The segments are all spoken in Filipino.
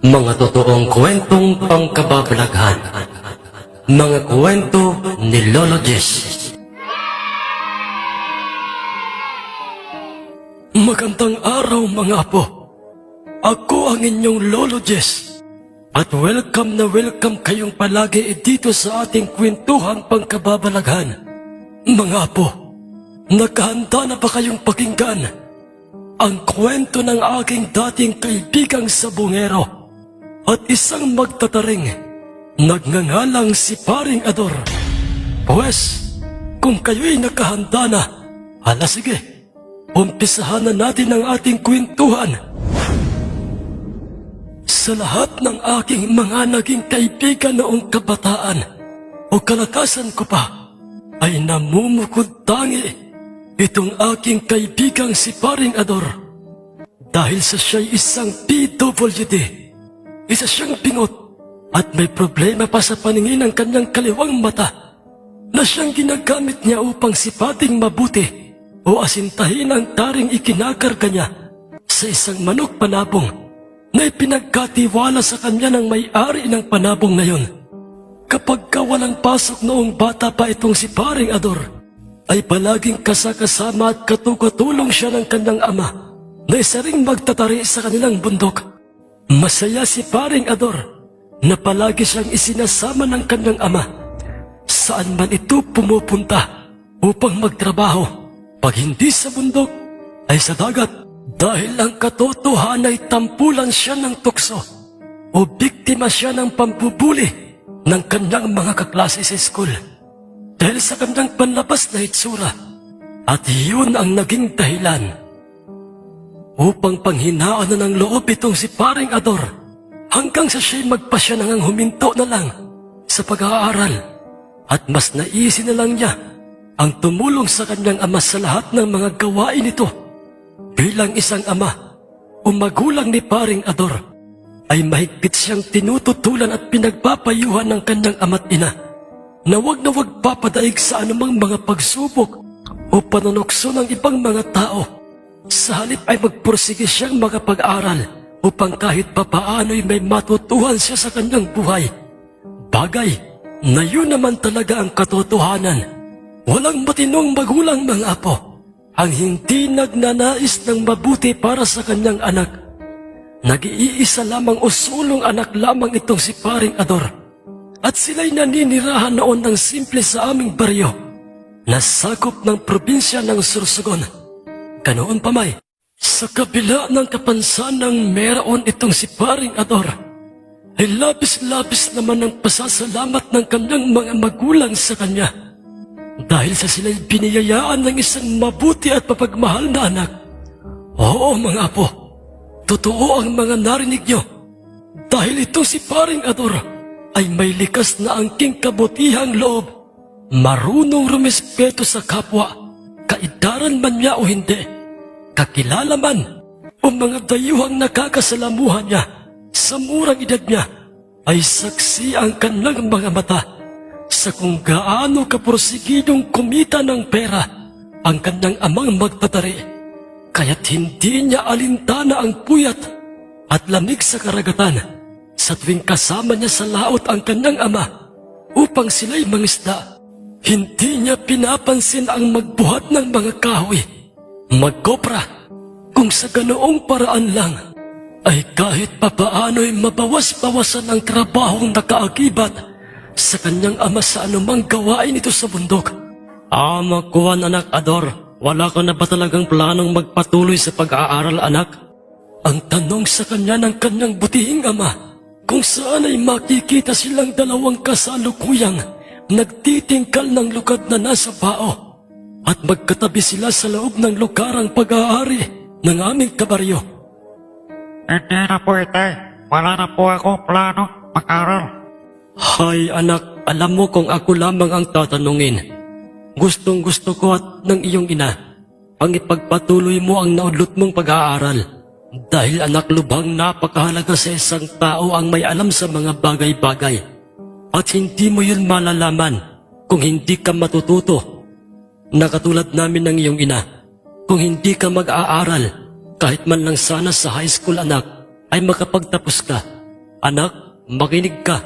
Mga totoong kwentong pangkababalaghan. Mga kwento ni Lolo Jess. Magandang araw mga apo. Ako ang inyong Lolo Jess. At welcome na welcome kayong palagi dito sa ating kwentuhan pangkababalaghan. Mga apo, nakahanda na ba kayong pakinggan ang kwento ng aking dating kaibigang sabungero at isang magtataring nagngangalang si Paring Ador? Pwes, kung kayo'y nakahanda na, hala sige, umpisahan na natin ang ating kwentuhan. Sa lahat ng aking mga naging kaibigan noong kabataan o kalakasan ko pa, ay namumukod tangi itong aking kaibigang si Paring Ador. Dahil sa siya'y isang PWD, isa siyang pingot at may problema pa sa paningin ng kanyang kaliwang mata na siyang ginagamit niya upang sipating mabuti o asintahin ang taring ikinakarga niya sa isang manok panabong na ipinagkatiwala sa kanya ng may-ari ng panabong na yon. Kapag walang pasok noong bata pa itong si Paring Ador, ay palaging kasakasama at katutulong siya ng kanyang ama na isa ring magtatari sa kanilang bundok. Masaya si Paring Ador na palagi siyang isinasama ng kanyang ama saan man ito pumupunta upang magtrabaho. Pag hindi sa bundok, ay sa dagat, dahil ang katotohanan ay tampulan siya ng tukso o biktima siya ng pambubuli ng kanyang mga kaklase sa school dahil sa kanyang panlabas na itsura, at iyon ang naging dahilan upang panghinaan na ng loob itong si Paring Ador hanggang sa siya'y magpasya nang huminto na lang sa pag-aaral, at mas naisin na lang niya ang tumulong sa kanyang ama sa lahat ng mga gawain nito. Bilang isang ama o magulang ni Paring Ador, ay mahigpit siyang tinututulan at pinagpapayuhan ng kanyang ama't ina na wag papadaig sa anumang mga pagsubok o panunokso ng ibang mga tao. Sa halip ay magpursige siyang makapag-aral upang kahit papaano'y may matutuhan siya sa kanyang buhay. Bagay na yun naman talaga ang katotohanan. Walang matinong magulang mga apo ang hindi nagnanais ng mabuti para sa kanyang anak. Nag-iisa lamang o sulong anak lamang itong si Paring Ador, at sila'y naninirahan noon ng simple sa aming baryo na sakop ng probinsya ng Sorsogon. Ganoon pa may, sa kabila ng kapansanang meron itong si Paring Ador, ay labis-labis naman ang pasasalamat ng kanyang mga magulang sa kanya dahil sa sila'y biniyayaan ng isang mabuti at mapagmahal na anak. Oo mga apo, totoo ang mga narinig niyo, dahil itong si Paring Ador ay may likas na angking kabutihang loob, marunong rumispeto sa kapwa, kaidaran man niya o hindi, kakilala man o mga dayuhang nakakasalamuhan niya sa murang edad niya, ay saksi ang kanyang mga mata sa kung gaano kapursigidong kumita ng pera ang kanyang amang magtatari, kaya't hindi niya alintana ang puyat at lamig sa karagatan sa tuwing kasama niya sa laot ang kanyang ama upang sila'y mangisda. Hindi niya pinapansin ang magbuhat ng mga kahoy, magkopra, kung sa ganoong paraan lang ay kahit papaano'y mabawas-bawasan ang trabahong nakaakibat sa kanyang ama sa anumang gawain ito sa bundok. Kuwan anak Ador, wala ka na ba talagang planong magpatuloy sa pag-aaral anak? Ang tanong sa kanya ng kanyang butihing ama, kung saan ay makikita silang dalawang kasalukuyang nagtitingkal ng lukad na nasa bao at magkatabi sila sa loob ng lukarang pag-aari ng aming kabaryo. Hindi na po ite, wala na po ako plano mag-aral. Hay anak, alam mo kung ako lamang ang tatanungin, gustong gusto ko at ng iyong ina ang ipagpatuloy mo ang naudlot mong pag-aaral. Dahil anak, lubhang napakahalaga sa isang tao ang may alam sa mga bagay-bagay. At hindi mo yun malalaman kung hindi ka matututo. Na katulad namin ng iyong ina, kung hindi ka mag-aaral, kahit man lang sana sa high school anak, ay makapagtapos ka Anak, makinig ka.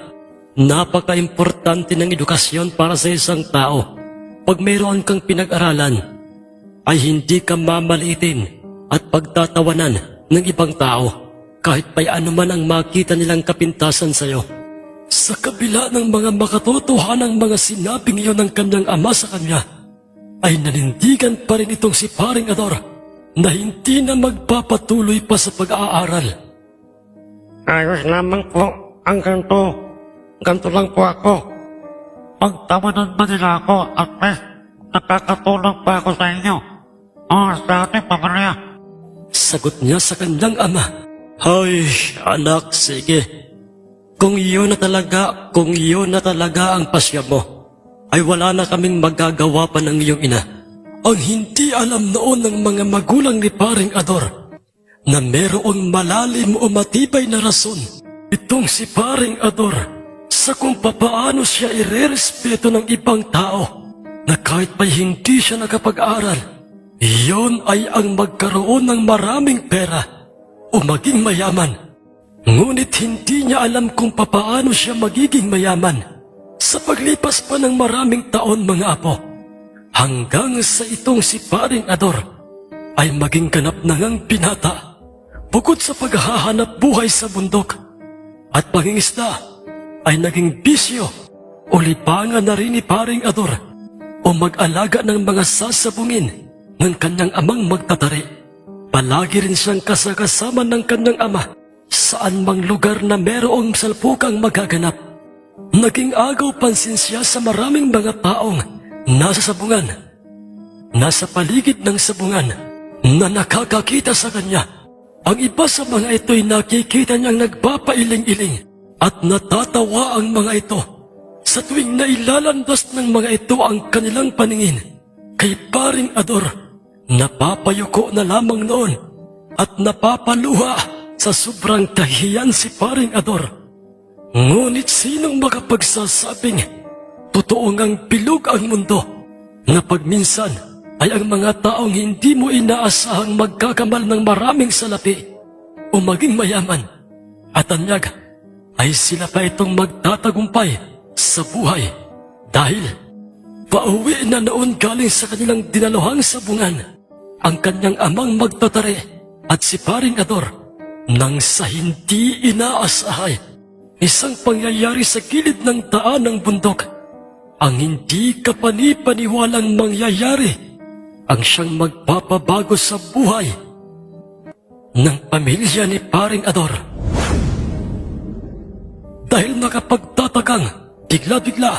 Napaka-importante ng edukasyon para sa isang tao. Pag mayroon kang pinag-aralan, ay hindi ka mamaliitin at pagtatawanan ng ibang tao kahit pa'y ano man ang makita nilang kapintasan sa iyo. Sa kabila ng mga makatotohanang mga sinabing iyon ng kanyang ama sa kanya, ay nanindigan pa rin itong si Paring Ador na hindi na magpapatuloy pa sa pag-aaral. Ayos lamang po ang ganito. Ganito lang po ako. Pagtawanan ba nila ako at least nakakatulong pa ako sa inyo? Sa ating pamilya. Sagot niya sa kanyang ama, "Hay, anak, sige. Kung iyon na talaga ang pasya mo, ay wala na kaming magagawa pa ng iyong ina." Ang hindi alam noon ng mga magulang ni Paring Ador na merong malalim o matibay na rason itong si Paring Ador sa kung papaano siya irerespeto ng ibang tao na kahit pa hindi siya nakapag-aral, iyon ay ang magkaroon ng maraming pera o maging mayaman. Ngunit hindi niya alam kung papaano siya magiging mayaman sa paglipas pa ng maraming taon, mga apo. Hanggang sa itong si Paring Ador ay maging ganap na ngang binata bukod sa paghahanap buhay sa bundok at pangingisda ay naging bisyo o lipangan na rin ni Paring Ador o mag-alaga ng mga sasabungin ng kanyang amang magtatari. Palagi rin siyang kasakasama ng kanyang ama saan mang lugar na merong salpukang magaganap. Naging agaw pansin siya sa maraming mga taong nasa sabungan, nasa paligid ng sabungan na nakakakita sa kanya. Ang iba sa mga ito'y nakikita niyang nagpapailing-iling at natatawa ang mga ito sa tuwing nailalandas ng mga ito ang kanilang paningin kay Paring Ador. Napapayuko na lamang noon at napapaluha sa sobrang kahiyan si Paring Ador. Ngunit sinong makapagsasabing totoo ngang bilog ang mundo na pagminsan ay ang mga taong hindi mo inaasahang magkakamal ng maraming salapi o maging mayaman at anyag ay sila pa itong magtatagumpay sa buhay dahil pauwi na noon galing sa kanilang dinaluhang sabungan ang kanyang amang magtatari at si Paring Ador nang sa hindi inaasahay isang pangyayari sa gilid ng daan ng bundok. Ang hindi kapanipaniwalang mangyayari ang siyang magpapabago sa buhay ng pamilya ni Paring Ador. Dahil nakapagtatagang bigla-bigla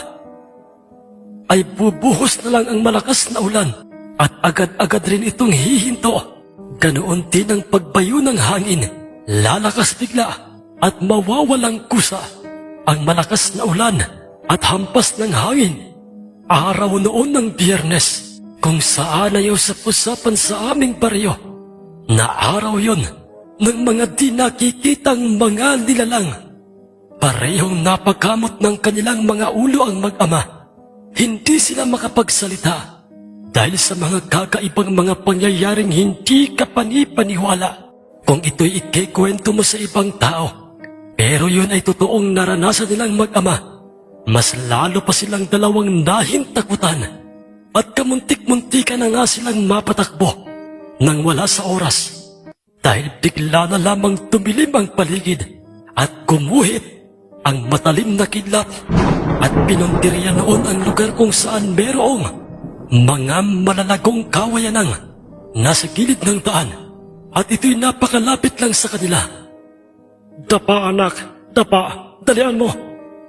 ay bubuhos na lang ang malakas na ulan at agad-agad rin itong hihinto. Ganoon din ang pagbayo ng hangin, lalakas bigla at mawawalang kusa ang malakas na ulan at hampas ng hangin. Araw noon ng Biyernes kung saan ay usap-usapan sa aming baryo na araw yon ng mga di nakikitang mga nilalang. Parehong napakamot ng kanilang mga ulo ang mag-ama. Hindi sila makapagsalita dahil sa mga kakaibang mga pangyayaring hindi kapanipaniwala kung ito'y ikikwento mo sa ibang tao. Pero yun ay totoong naranasan nilang mag-ama. Mas lalo pa silang dalawang nahintakutan at kamuntik-muntikan na nga silang mapatakbo nang wala sa oras dahil bigla na lamang tumilim ang paligid at gumuhit ang matalim na kidlat at pinuntirya noon ang lugar kung saan merong mga malalagong kawayanang nasa gilid ng daan at ito'y napakalapit lang sa kanila. "Dapa, anak, dapa, dalian mo.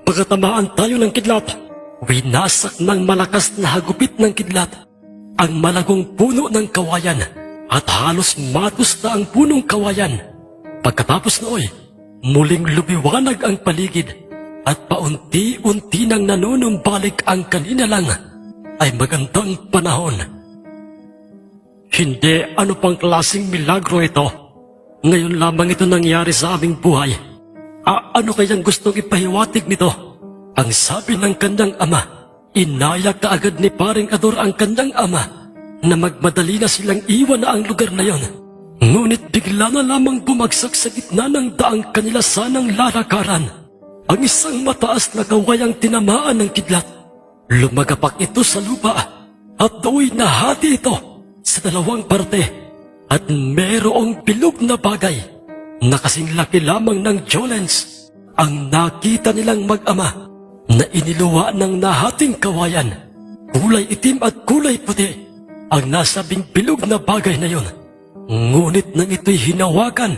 Pagkatamaan tayo ng kidlat." Winasak ng malakas na hagupit ng kidlat ang malagong puno ng kawayan at halos matus na ang punong kawayan. Pagkatapos nooy, muling lumiwanag ang paligid at paunti-unti nang nanunumbalik ang kanina lang ay magandang panahon. Hindi ano pang klaseng milagro ito. Ngayon lamang ito nangyari sa aming buhay. Ano kayang gustong ipahiwatig nito? Ang sabi ng kanyang ama. Inaya kaagad ni Paring Ador ang kanyang ama na magmadali na silang iwan na ang lugar na yon. Ngunit bigla na lamang bumagsak sa gitna ng daang kanila sanang lalakaran ang isang mataas na kawayang tinamaan ng kidlat. Lumagapak ito sa lupa at do'y nahati ito sa dalawang parte at merong bilog na bagay na kasing laki lamang ng Jolens ang nakita nilang mag-ama na iniluwa ng nahating kawayan. Kulay itim at kulay puti ang nasabing bilog na bagay na yon. Ngunit nang ito'y hinawakan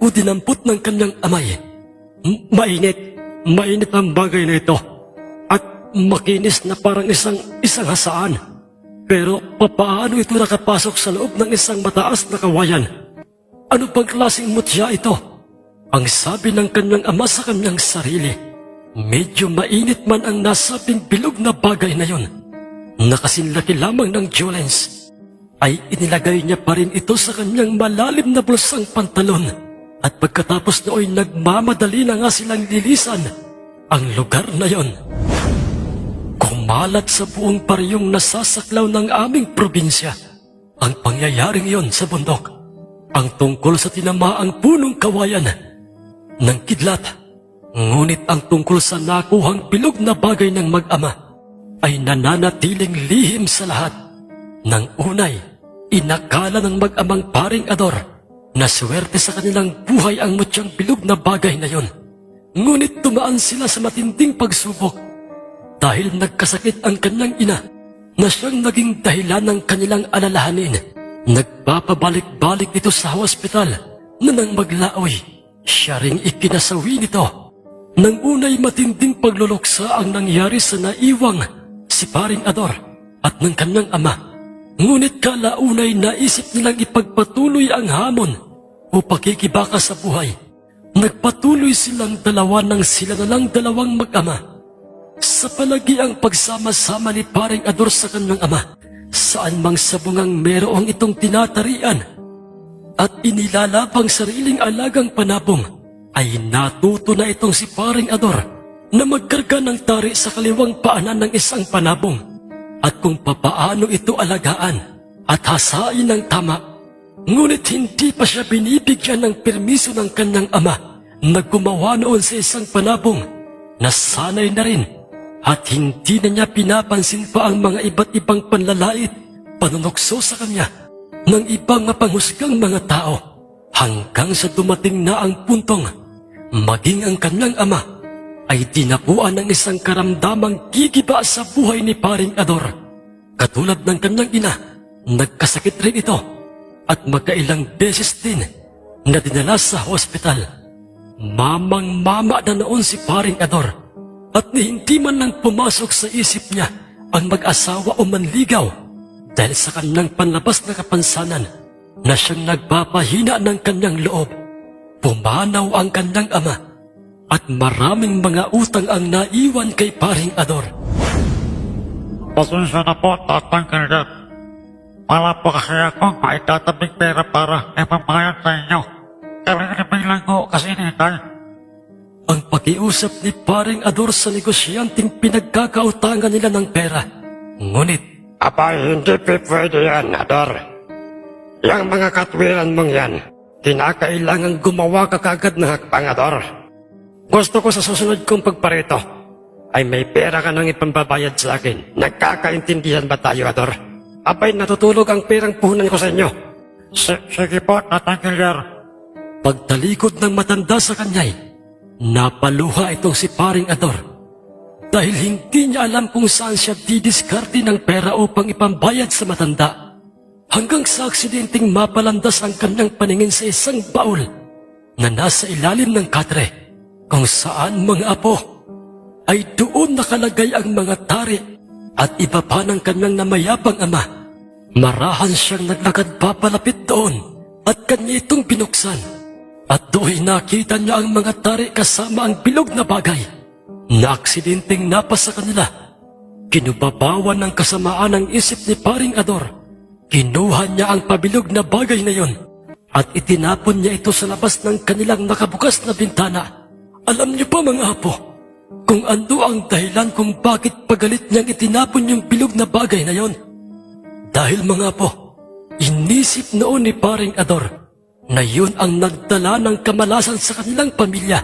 o dinampot ng kanyang amay, mainit ang bagay na ito at makinis na parang isang hasaan. Pero papaano ito nakapasok sa loob ng isang mataas na kawayan? Ano bang klaseng mutya ito? Ang sabi ng kanyang ama sa kanyang sarili. Medyo mainit man ang nasabing bilog na bagay na yon. Nakasinlaki lamang ng Jolens ay inilagay niya pa rin ito sa kanyang malalim na bulsang pantalon at pagkatapos nooy nagmamadali na nga silang lilisan ang lugar na yon. Kumalat sa buong pariyong nasasaklaw ng aming probinsya ang pangyayaring yon sa bundok, ang tungkol sa tinamaang punong kawayan ng kidlat. Ngunit ang tungkol sa nakuhang bilog na bagay ng mag-ama ay nananatiling lihim sa lahat. Nang unay, inakala ng mag-amang paring Ador na swerte sa kanilang buhay ang mutyang bilog na bagay na yon. Ngunit tumaan sila sa matinding pagsubok dahil nagkasakit ang kanyang ina na siyang naging dahilan ng kanilang alalahanin. Nagpapabalik-balik ito sa hospital na nang maglaoy, siya ring ikinasawi nito. Nang unay matinding pagluluksa ang nangyari sa naiwang si paring Ador at ng kanyang ama. Ngunit kalaunay naisip nilang ipagpatuloy ang hamon o pakikibaka sa buhay. Nagpatuloy silang dalawa nang sila na lang dalawang mag-ama. Sa palagi ang pagsama-sama ni paring Ador sa kanyang ama, saan mang sabungang merong itong tinatarian at inilalapang sariling alagang panabong, ay natuto na itong si paring Ador na magkarga ng tari sa kaliwang paanan ng isang panabong at kung papaano ito alagaan at hasain ng tama. Ngunit hindi pa siya binibigyan ng permiso ng kanyang ama na gumawa noon sa isang panabong. Nasanay na rin at hindi na niya pinapansin pa ang mga iba't ibang panlalait, panunokso sa kanya ng ibang mapanghusgang mga tao hanggang sa dumating na ang puntong maging ang kanyang ama ay tinapuan ng isang karamdamang gigiba sa buhay ni paring Ador. Katulad ng kanyang ina, nagkasakit rin ito at magkailang beses din na dinala sa hospital. Mamang-mama na noon si paring Ador at hindi man lang pumasok sa isip niya ang mag-asawa o manligaw dahil sa kanyang panlabas na kapansanan na siyang nagpapahina ng kanyang loob. Pumanaw ang kanyang ama at maraming mga utang ang naiwan kay paring Ador. Pasensya na po, Tatang Kildad. Wala po kasi ako maitatabing pera para ipambayad sa inyo. Kalinipin lang ko kasi nitay. Ang pakiusap ni paring Ador sa negosyanteng pinagkakautangan nila ng pera. Ngunit, Abay, hindi pwede yan, Ador. Yang mga katwiran mong yan, kinakailangan gumawa ka kagad ng hakbang, Ador. Gusto ko sa susunod kong pagparito ay may pera ka nang ipambabayad sa akin. Nagkakaintindihan ba tayo, Ador? Abay, natutulog ang perang puhunan ko sa inyo. Sige po, Tatang Kildad. pagtalikod ng matanda sa kanya'y napaluha itong si paring Ador dahil hindi niya alam kung saan siya didiskarte ng pera upang ipambayad sa matanda. Hanggang sa aksidenteng mapalandas ang kanyang paningin sa isang baul na nasa ilalim ng katre, kung saan mga apo ay doon nakalagay ang mga tari at iba pa ng kanyang namayapang ama. Marahan siyang naglakad papalapit doon at kanya itong binuksan. At doon nakita niya ang mga tari kasama ang bilog na bagay na aksidenteng napasa kanila. Kinubabawan ng kasamaan ang isip ni paring Ador. Kinuha niya ang pabilog na bagay na yon at itinapon niya ito sa labas ng kanilang nakabukas na bintana. Alam niyo pa mga apo, kung ano ang dahilan kung bakit pagalit niyang itinapon yung bilog na bagay na yon? Dahil mga apo, inisip noon ni paring Ador na yun ang nagdala ng kamalasan sa kanilang pamilya.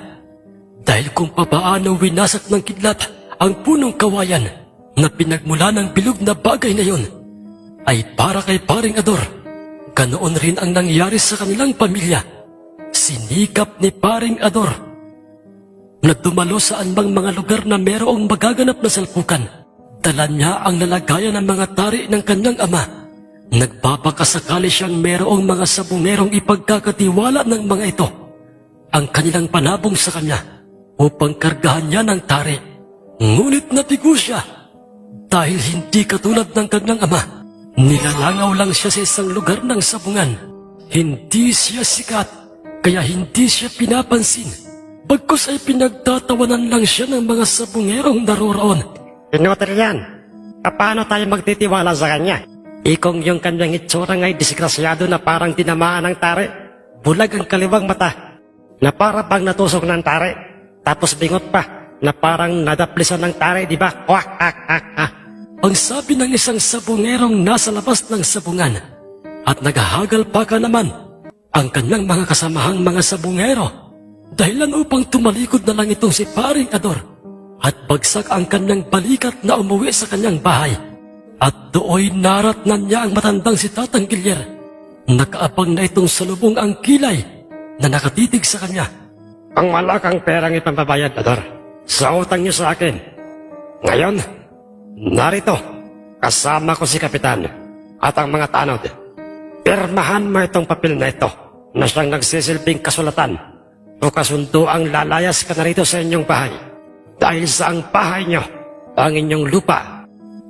Dahil kung papaano winasak ng kidlat ang punong kawayan na pinagmula ng bilog na bagay na yun, ay para kay Paring Ador, ganoon rin ang nangyari sa kanilang pamilya. Sinikap ni Paring Ador na dumalo sa anumang mga lugar na merong magaganap na salpukan. Dala niya ang lalagayan ng mga tari ng kanyang ama. Nagpapakasakali siyang merong mga sabungerong ipagkakatiwala ng mga ito ang kanilang panabong sa kanya upang kargahan niya ng tari. Ngunit nabigo siya dahil hindi katulad ng kanyang ama. Nilalangaw lang siya sa isang lugar ng sabungan. Hindi siya sikat, kaya hindi siya pinapansin. Bagkus ay pinagtatawanan lang siya ng mga sabungerong naroroon. Pinotel yan. Paano tayo magtitiwala sa kanya? Ikong yung kanyang itsura nga'y disgrasyado na parang tinamaan ng tare. Bulag ang kaliwang mata na para bang natusok ng tare. Tapos bingot pa na parang nadaplisan ng tare, di ba? Kwak, ak, ak, ak. Ang sabi ng isang sabungerong nasa labas ng sabungan at naghahagal pa ka naman ang kanyang mga kasamahang mga sabungero dahilan upang tumalikod na lang itong si Paring Ador at bagsak ang kanyang balikat na umuwi sa kanyang bahay. At dooy naratnan niya ang matandang si Tatang Gilyer. Nakaabang na itong salubong ang kilay na nakatitig sa kanya. Ang malakang perang ipambabayad, Ador, sa utang niyo sa akin. Ngayon, narito, kasama ko si Kapitan at ang mga tanod. Pirmahan mo itong papel na ito na siyang nagsisilbing kasulatan o kasundo ang lalayas ka na rito sa inyong bahay. Dahil sa ang bahay niyo, ang inyong lupa,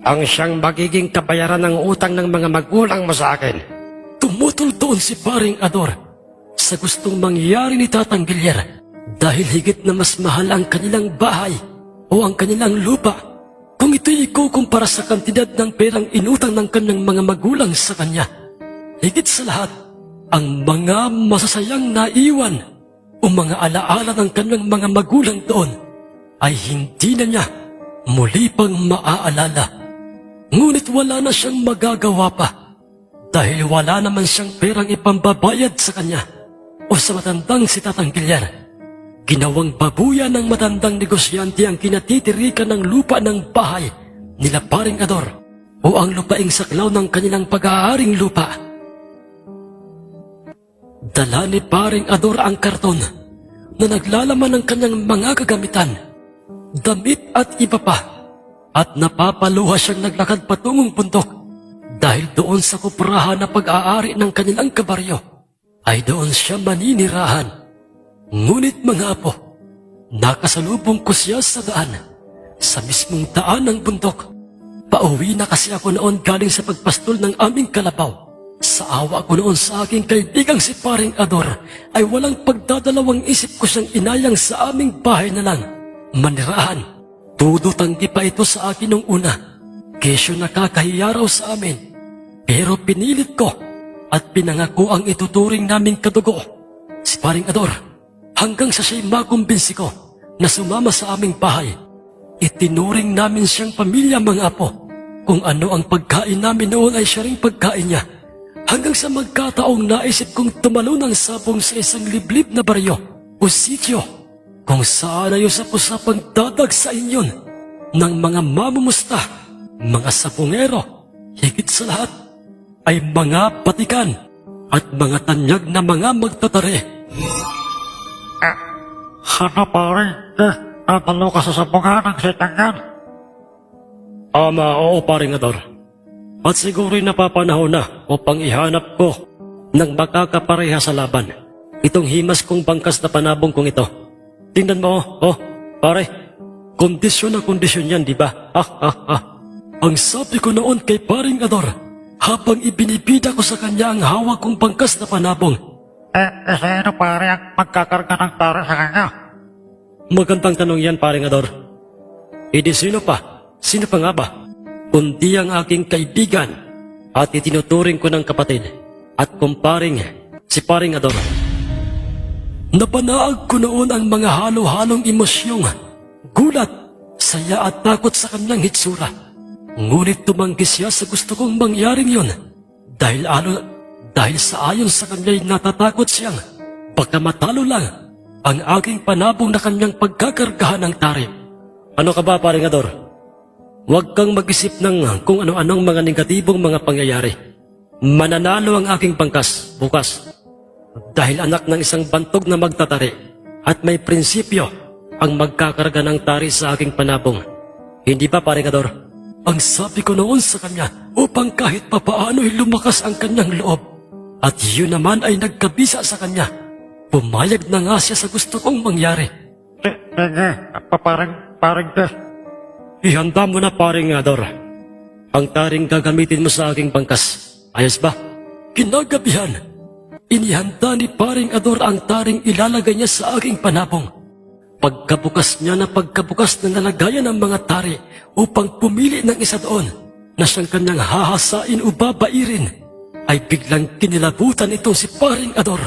ang siyang magiging kabayaran ng utang ng mga magulang mo sa akin. Tumutol doon si Paring Ador sa gustong mangyari ni Tatang Gilyer dahil higit na mas mahal ang kanilang bahay o ang kanilang lupa kung ito'y ikukumpara sa kantidad ng perang inutang ng kanyang mga magulang sa kanya. Higit sa lahat, ang mga masasayang naiwan o mga alaala ng kanyang mga magulang doon ay hindi na niya muli pang maaalala. Ngunit wala na siyang magagawa pa dahil wala naman siyang perang ipambabayad sa kanya o sa matandang si Tatang Gilyer. Ginawang babuya ng matandang negosyante ang kinatitirikan ng lupa ng bahay nila Paring Ador o ang lupaing saklaw ng kanilang pag-aaring lupa. Dala ni Paring Ador ang karton na naglalaman ng kanyang mga kagamitan, damit at iba pa. At napapaluha siyang naglakad patungong bundok dahil doon sa kuprahan na pag-aari ng kanilang kabaryo ay doon siya maninirahan. Ngunit mga apo, nakasalubong ko siya sa daan, sa mismong daan ng bundok. Pauwi na kasi ako noon galing sa pagpastol ng aming kalabaw. Sa awa ko noon sa aking kaibigang si Paring Ador ay walang pagdadalawang isip ko siyang inayang sa aming bahay na lang manirahan. Todo tanggi pa ito sa akin nung una, kesyo nakakahiya raw sa amin. Pero pinilit ko at pinangako ang ituturing naming kadugo, si Paring Ador, hanggang sa siya'y makumbinsi ko na sumama sa aming bahay. Itinuring namin siyang pamilya mga apo. Kung ano ang pagkain namin noon ay siya ring pagkain niya. Hanggang sa magkataong naisip kong tumalo ng sabong sa isang liblib na baryo o sityo kung saan ay usap-usapang dadagsa inyon ng mga mamumusta, mga sabungero, higit sa lahat ay mga patikan at mga tanyag na mga magtatari. Ano pare? Natalo ka sa sabungan ng sitangan? Oo, Paring Ador. At siguro'y napapanahon na upang ihanap ko ng makakapareha sa laban itong himas kong bangkas na panabong kong ito. Tingnan mo, pare, kondisyon na kondisyon yan, di ba? Ang sabi ko noon kay Paring Ador, habang ibinibida ko sa kanya ang hawak kong bangkas na panabong. Sino pare ang magkakarga ng tara sa kanya? Magandang tanong yan, Paring Ador. Di sino pa? Sino pa nga ba? Kundi ang aking kaibigan at itinuturing ko ng kapatid at kumparing si Paring Ador. Napanaag ko noon ang mga halo-halong emosyong, gulat, saya at takot sa kanyang hitsura. Ngunit tumanggi siya sa gusto kong mangyaring yun dahil sa ayon sa kanya'y natatakot siyang baka matalo lang ang aking panabong na kanyang pagkakargahan ng tari. Ano ka ba, paring Ador? Huwag kang mag-isip ng kung ano-anong mga negatibong mga pangyayari. Mananalo ang aking pangkas bukas. Dahil anak ng isang bantog na magtatari at may prinsipyo ang magkakarga ng tari sa aking panabong. Hindi ba, paring Ador? Ang sabi ko noon sa kanya upang kahit papaano'y lumakas ang kanyang loob. At yun naman ay nagkabisa sa kanya. Pumayag na nga siya sa gusto kong mangyari. Sige, paring Des. Ihanda mo na, paring Ador. Ang taring gagamitin mo sa aking bangkas. Ayos ba? Kinagabihan, inihanda ni paring Ador ang taring ilalagay niya sa aking panabong. Pagkabukas niya na nalagayan ng mga tari upang pumili ng isa doon na siyang kanyang hahasain o babairin, ay biglang kinilabutan itong si paring Ador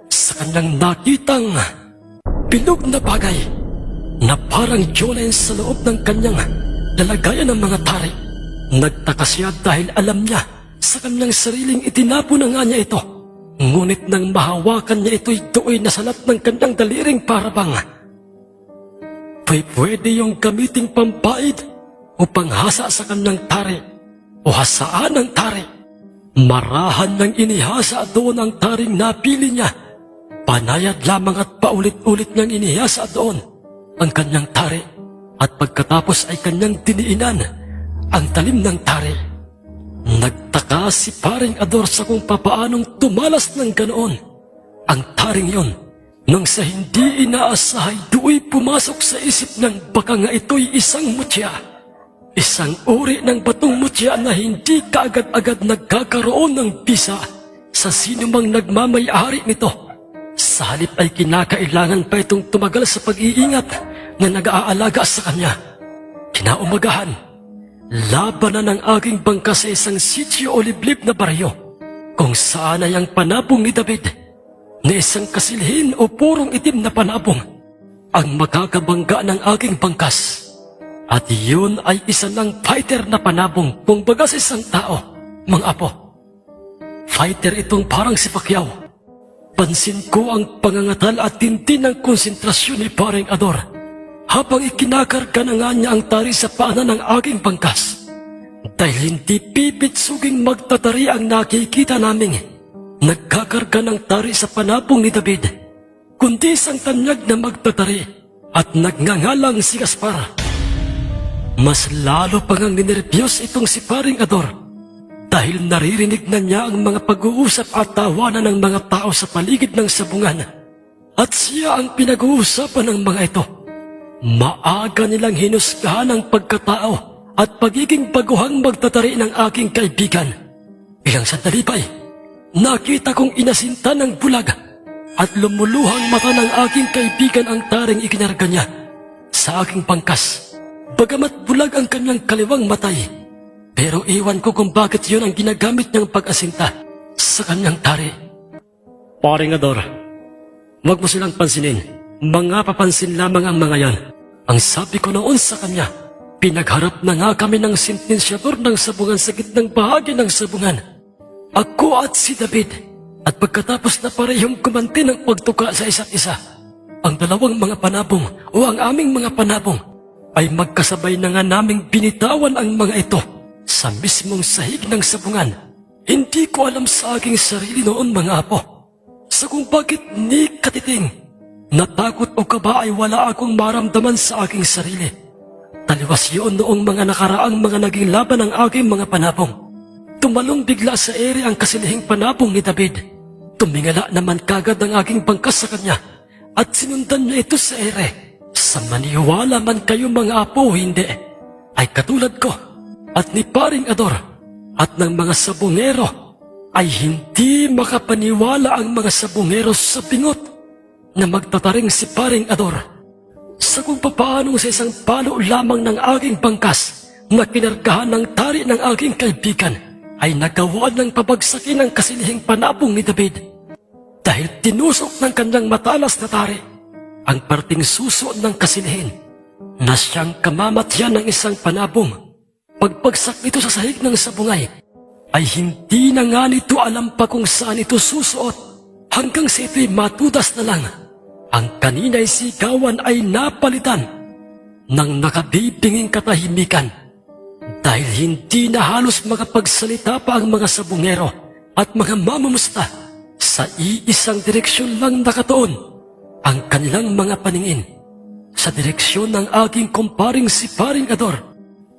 sa kanyang nakitang bilog na bagay na parang Jolens sa loob ng kanyang lalagayan ng mga tari. Nagtaka siya dahil alam niya sa kanyang sariling itinapo na nga niya ito. Ngunit nang mahawakan niya ito'y do'y nasalat ng kanyang daliring parabang pwede yung gamiting pampaid o panghasa sa kanyang tari o hasaan ng tari. Marahan nang inihasa doon ang taring napili niya. Panayad lamang at paulit-ulit niyang inihasa doon ang kanyang tari at pagkatapos ay kanyang diniinan ang talim ng tari. Nagtaka si paring Ador sa kung papaanong tumalas ng ganoon ang taring yon. Nang sa hindi inaasahay do'y pumasok sa isip ng baka nga ito'y isang mutya. Isang uri ng batong mutya na hindi kaagad-agad nagkakaroon ng bisa sa sinumang nagmamay-ari nito. Sa halip ay kinakailangan pa itong tumagal sa pag-iingat na nag-aalaga sa kanya. Kinaumagahan, labanan ng aking bangka sa isang sitio o liblib na baryo kung saan ay ang panabong ni David na isang kasilhin o purong itim na panabong ang makakabangga ng aking bangkas. At yun ay isa ng fighter na panabong kung baga sa isang tao, mga apo. Fighter itong parang si Pacquiao. Pansin ko ang pangangatal at tindi ng konsentrasyon ni paring Ador habang ikinakarga na nga niya ang tari sa paanan ng aking bangkas. Dahil hindi pipitsuging magtatari ang nakikita naming nagkakarga ng tari sa panabong ni David, kundi isang tanyag na magtatari at nagngangalang si Gaspar. Mas lalo pang ang ninervyos itong si paring Ador dahil naririnig na niya ang mga pag-uusap at tawanan ng mga tao sa paligid ng sabungan at siya ang pinag-uusapan ng mga ito. Maaga nilang hinusgahan ang pagkatao at pagiging baguhang magtatari ng aking kaibigan. Ilang sandali pa nakita kong inasinta ng bulag at lumuluhang mata ng aking kaibigan ang taring ikinarga niya sa aking pangkas. Bagamat bulag ang kanyang kaliwang matay, pero iwan ko kung bakit yun ang ginagamit niyang pag-asinta sa kanyang tari. Paring Ador, huwag mo silang pansinin. Mga papansin lamang ang mga yan. Ang sabi ko noon sa kanya, pinagharap na nga kami ng sentensyador ng sabungan sa gitnang bahagi ng sabungan. Ako at si David, at pagkatapos na parehong kumanti ng pagtuka sa isa't isa, ang dalawang mga panabong o ang aming mga panabong ay magkasabay na nga naming binitawan ang mga ito sa mismong sahig ng sabungan. Hindi ko alam sa aking sarili noon, mga apo, sa kung bakit ni katiting. Natakot o kaba ay wala akong maramdaman sa aking sarili. Taliwas yun noong mga nakaraang mga naging laban ng aking mga panabong. Tumalong bigla sa ere ang kasilihing panabong ni David. Tumingala naman kagad ang aking bangkas sa kanya at sinundan niya ito sa ere. Sa maniwala man kayo mga apo hindi, ay katulad ko at ni paring Ador at ng mga sabungero ay hindi makapaniwala ang mga sabungero sa pingot na magtataring si paring Ador. Sa kung papaano sa isang palo lamang ng aking bangkas na kinargahan ng tari ng aking kaibigan ay nagawaan ng pabagsakin ang kasilihing panabong ni David dahil tinusok ng kanyang matalas na tari ang parting suso ng kasilihin na siyang kamamatyan ng isang panabong. Pagpagsak nito sa sahig ng sabungay ay hindi na nga nito alam pa kung saan ito susuot hanggang sa ito'y matudas na lang. Ang kanina'y sigawan ay napalitan ng nakabibinging katahimikan dahil hindi na halos makapagsalita pa ang mga sabungero at mga mamumusta. Sa iisang direksyon lang nakatuon ang kanilang mga paningin, sa direksyon ng aking kumparing si Paring Ador.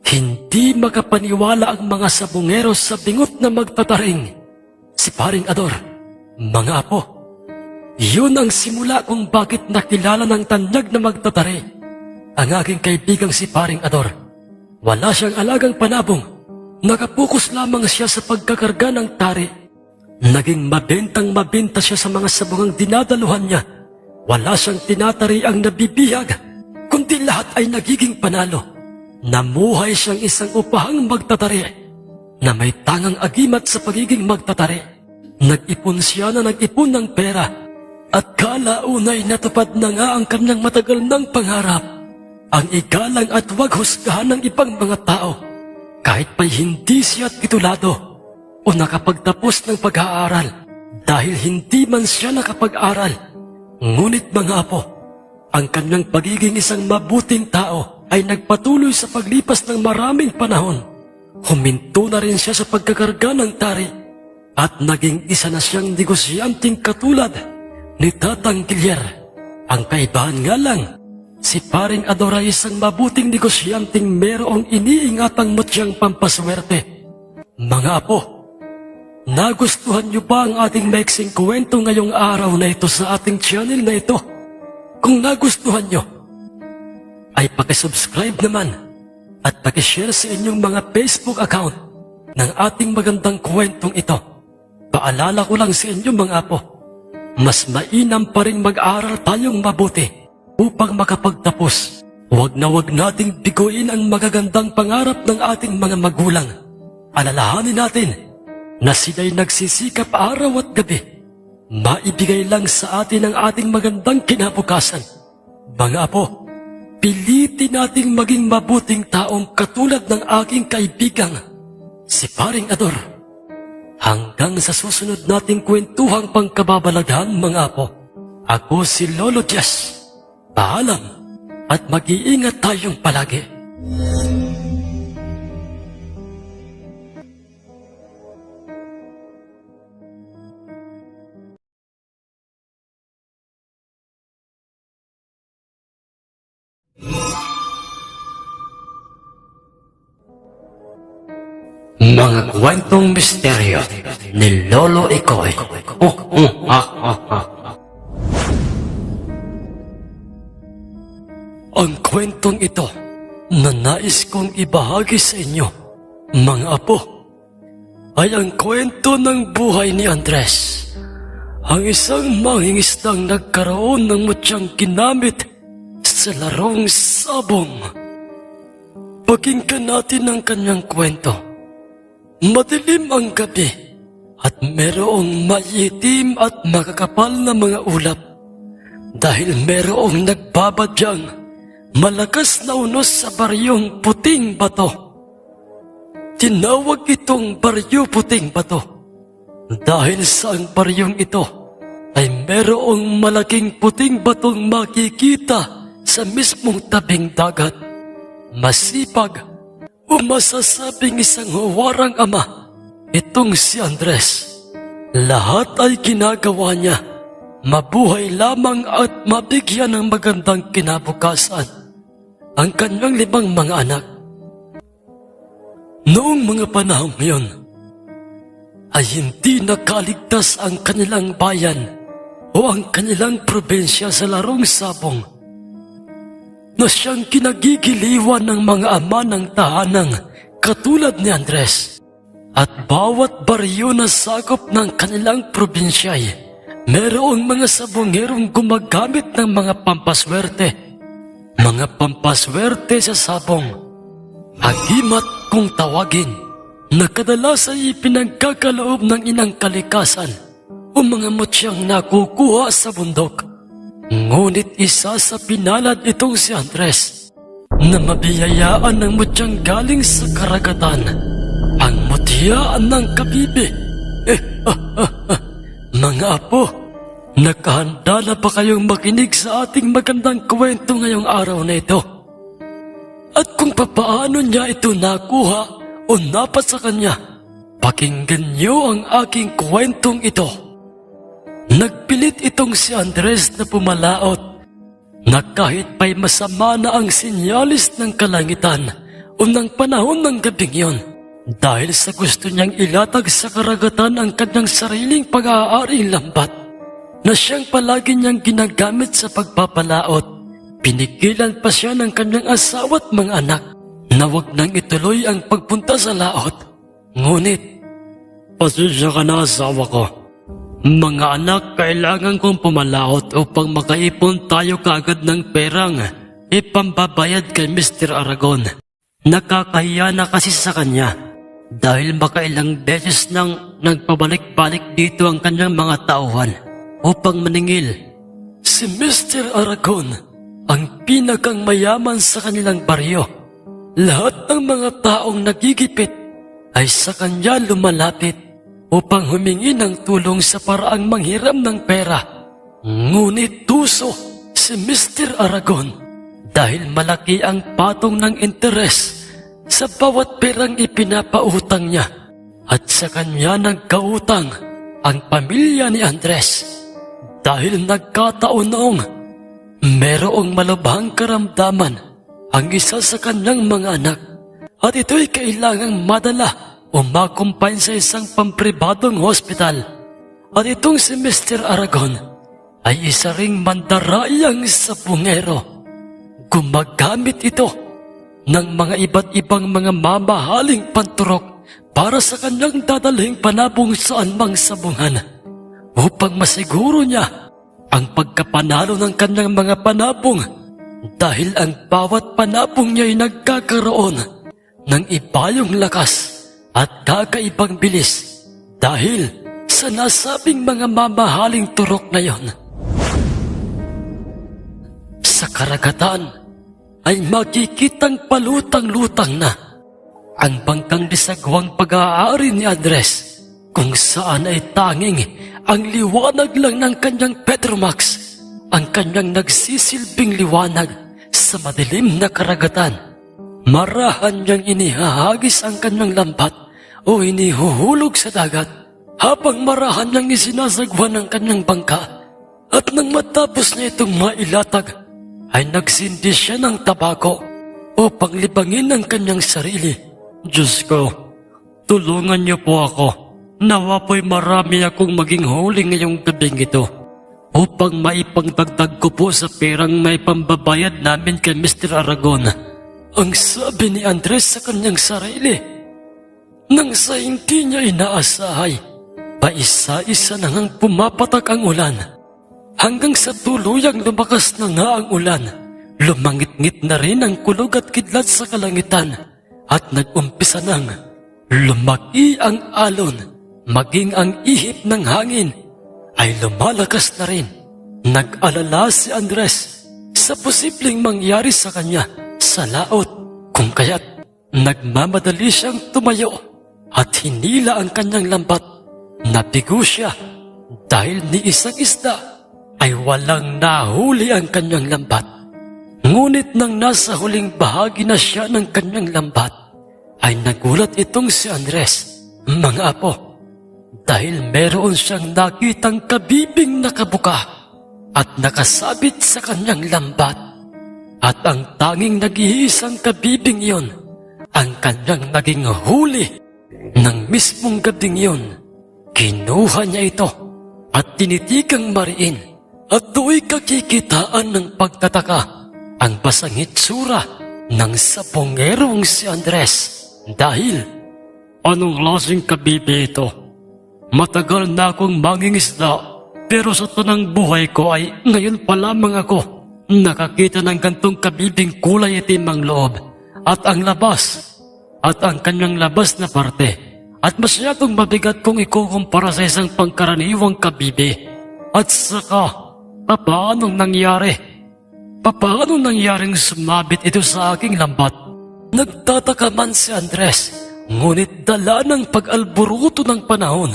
Hindi makapaniwala ang mga sabungero sa bingot na magtataring. Si Paring Ador, mga apo, yun ang simula kung bakit nakilala ng tanyag na magtatari ang aking kaibigang si Paring Ador. Wala siyang alagang panabong, nakapokus lamang siya sa pagkakarga ng tari. Naging mabentang mabenta siya sa mga sabungang dinadaluhan niya. Wala siyang tinatari ang nabibihag, kundi lahat ay nagiging panalo. Namuhay siyang isang upahang magtatari na may tangang agimat sa pagiging magtatari. Nag-ipon siya na nag-ipon ng pera at kalaunay natupad na nga ang kanyang matagal ng pangarap, ang igalang at wag husgahan ng ibang mga tao kahit pa'y hindi siya titulado o nakapagtapos ng pag-aaral dahil hindi man siya nakapag-aral. Ngunit mga apo, ang kanyang pagiging isang mabuting tao ay nagpatuloy sa paglipas ng maraming panahon. Huminto na rin siya sa pagkakarga ng tari at naging isa na siyang negosyanteng katulad ni Tatang Gilier. Ang kaibahan nga lang, si Paring Ador ay isang mabuting negosyanteng merong iniingatang mutyang pampaswerte. Mga apo, nagustuhan niyo ba ang ating maiksing kwento ngayong araw na ito sa ating channel na ito? Kung nagustuhan niyo, ay pakisubscribe naman at pakishare sa inyong mga Facebook account ng ating magandang kwentong ito. Paalala ko lang sa inyo mga apo, mas mainam pa rin mag-aral tayong mabuti upang makapagtapos. Huwag na huwag nating biguin ang magagandang pangarap ng ating mga magulang. Alalahanin natin na sila'y nagsisikap araw at gabi, maibigay lang sa atin ang ating magandang kinabukasan. Mga apo, pilitin nating maging mabuting taong katulad ng aking kaibigang, si Paring Ador. Hanggang sa susunod nating kwentuhang pangkababalaghan mga apo, ako si Lolo Jess. Paalam at mag-iingat tayong palagi. Mga kwentong misteryo ni Lolo Ikoy. Ang kwentong ito na nais kong ibahagi sa inyo, mga apo, ay ang kwento ng buhay ni Andres, ang isang mangingisdang nagkaroon ng mutyang ginamit sa larong sabong. Pakinggan natin ang kanyang kwento. Madilim ang gabi at merong maitim at makakapal na mga ulap dahil merong nagbabadyang malakas na unos sa baryong Puting Bato. Tinawag itong Baryo Puting Bato dahil sa ang baryong ito ay merong malaking puting batong makikita sa mismong tabing dagat. Masipag o masasabing isang huwarang ama itong si Andres. Lahat ay ginagawa niya, mabuhay lamang at mabigyan ng magandang kinabukasan ang kanyang 5 mga anak. Noong mga panahon ngayon, ay hindi nakaligtas ang kanilang bayan o ang kanilang probensya sa larong sabong na siyang kinagigiliwan ng mga ama ng tahanang katulad ni Andres. At bawat baryo na sakop ng kanilang probinsya ay merong mga sabongerong gumagamit ng mga pampaswerte. Mga pampaswerte sa sabong, agimat kung tawagin, na kadalas ay pinagkakaloob ng inang kalikasan o mga mutyang nakukuha sa bundok. Ngunit isa sa pinalad itong si Andres na mabiyayaan ng mutyang galing sa karagatan. Ang namutyaan ng kabibi. Mga apo, nakahanda na ba kayong makinig sa ating magandang kwento ngayong araw na ito? At kung papaano niya ito nakuha o napat sa kanya, pakinggan niyo ang aking kwentong ito. Nagpilit itong si Andres na pumalaot na kahit pa'y masama na ang sinyalis ng kalangitan o ng panahon ng gabing yon, dahil sa gusto niyang ilatag sa karagatan ang kanyang sariling pag-aaring lambat na siyang palagi niyang ginagamit sa pagpapalaot, pinigilan pa siya ng kanyang asawa at mga anak na wag nang ituloy ang pagpunta sa laot. Ngunit, pasensya ka na, asawa ko. Mga anak, kailangan kong pumalaot upang makaipon tayo kaagad ng perang ipambabayad kay Mr. Aragon. Nakakahiya na kasi sa kanya dahil makailang beses nang nagpabalik-balik dito ang kanyang mga tauhan upang maningil. Si Mr. Aragon ang pinakang mayaman sa kanilang baryo. Lahat ng mga taong nagigipit ay sa kanya lumalapit upang humingi ng tulong sa paraang manghiram ng pera. Ngunit tuso si Mr. Aragon dahil malaki ang patong ng interes sa bawat perang ipinapautang niya, at sa kanya nagkautang ang pamilya ni Andres dahil nagkataon noong merong malubhang karamdaman ang isa sa kanyang mga anak at ito'y kailangang madala o makumpay sa isang pampribadong hospital. At itong si Mr. Aragon ay isa ring mandarayang sabungero. Gumagamit ito ng mga iba't ibang mga mamahaling panturok para sa kanyang dadalhing panabong saan mang sabungan upang masiguro niya ang pagkapanalo ng kanyang mga panabong, dahil ang bawat panabong niya ay nagkakaroon ng ibayong lakas at kakaibang bilis dahil sa nasabing mga mamahaling turok na yon. Sa karagatan ay makikitang palutang-lutang na ang bangkang disagwang pag-aari ni Andres, kung saan ay tanging ang liwanag lang ng kanyang Petromax ang kanyang nagsisilbing liwanag sa madilim na karagatan. Marahan niyang inihahagis ang kanyang lambat o inihuhulog sa dagat, habang marahan niyang isinasagwan ang kanyang bangka, at nang matapos niya itong mailatag, ay nagsindi siya ng tabako upang libangin ang kanyang sarili. Diyos ko, tulungan niyo po ako. Nawa po'y marami akong maging huli ngayong gabing ito upang maipangdagdag ko po sa perang may pambabayad namin kay Mr. Aragon. Ang sabi ni Andres sa kanyang sarili, nang sa hindi niya inaasahay, paisa-isa na ngang pumapatak ang ulan. Hanggang sa tuluyang lumakas na nga ang ulan, lumangit-ngit na rin ang kulog at kidlat sa kalangitan, at nag-umpisa nang lumaki ang alon, maging ang ihip ng hangin ay lumalakas na rin. Nag-alala si Andres sa posibleng mangyari sa kanya sa laot, kung kaya't nagmamadali siyang tumayo at hinila ang kanyang lambat. Nabigo siya dahil ni isang isda ay walang nahuli ang kanyang lambat. Ngunit nang nasa huling bahagi na siya ng kanyang lambat, ay nagulat itong si Andres, mga apo, dahil meron siyang nakitang kabibing nakabuka at nakasabit sa kanyang lambat. At ang tanging nag-iisang kabibing iyon ang kanyang naging huli ng mismong gabing iyon. Kinuha niya ito at tinitigang mariin, at do'y kakikitaan ng pagtataka ang basang hitsura ng sabongerong si Andres. Dahil, anong lasing kabibi ito? Matagal na akong mangingisda, pero sa tanang buhay ko ay ngayon pa lamang ako nakakita ng gantong kabibing kulay itim ang loob at ang labas at ang kanyang labas na parte, at masyadong mabigat kung ikukumpara sa isang pangkaraniwang kabibi. At saka, papaanong nangyari? Papaanong nangyaring sumabit ito sa aking lambat? Nagtataka man si Andres Ngunit dala ng pag-alburuto ng panahon